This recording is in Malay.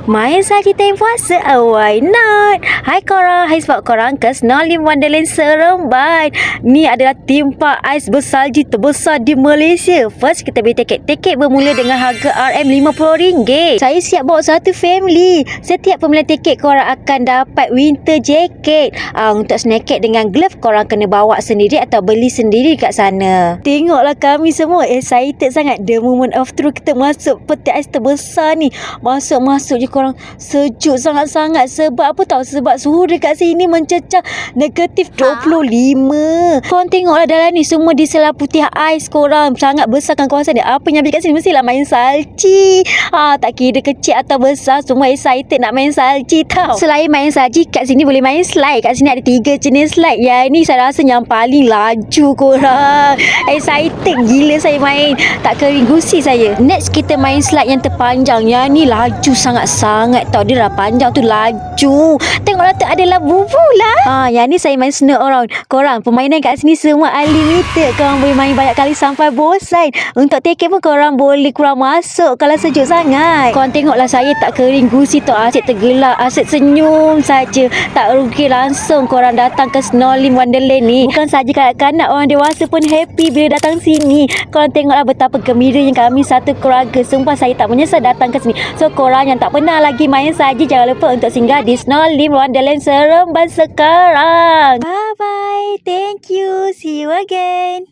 Main saja time puasa, why not? Hai korang, hai sebab korang ke Snolim Wonderland Seremban. Ni adalah timpa ais bersalji terbesar di Malaysia. First, kita beli tiket bermula dengan harga RM50. Saya siap bawa satu family. Setiap pembelian tiket korang akan dapat winter jacket. Untuk snacket dengan glove, korang kena bawa sendiri atau beli sendiri kat sana. Tengoklah kami semua excited sangat. The moment of truth, kita masuk peti ais terbesar ni. Masuk je korang sejuk sangat-sangat. Sebab apa tahu? Sebab suhu dekat sini mencecah negatif 25. Korang tengoklah dalam ni semua diselaputi ais korang. Sangat besarkan kawasan dia. Apa yang ambil kat sini mestilah main salji. Tak kira kecil atau besar, semua excited nak main salji tau. Selain main salji, kat sini boleh main slide. Kat sini ada 3 jenis slide. Yang ni saya rasa yang paling laju korang. Excited gila saya main. Tak kering gusi saya. Next kita main slide yang terpanjang. Yang ni laju sangat-sangat tau. Dia dah panjang tu laju. Tengoklah tu adalah bubu lah. Yang ni saya main snow around. Korang permainan kat sini semua unlimited. Korang boleh main banyak kali sampai bosan. Untuk tiket pun korang boleh kurang masuk kalau sejuk sangat. Korang tengoklah saya tak kering gusi tau. Asyik tergelak, asyik senyum saja. Tak rugi langsung korang datang ke Snolim Wonderland ni. Bukan saja kanak-kanak, orang dewasa pun happy bila datang sini. Korang tengoklah betapa gembiranya kami satu keluarga. Sumpah saya tak menyesal datang ke sini. So korang yang tak pernah lagi main saja, jangan lupa untuk singgah di Snolim Wonderland Seremban sekarang. Bye bye. Thank you. See you again.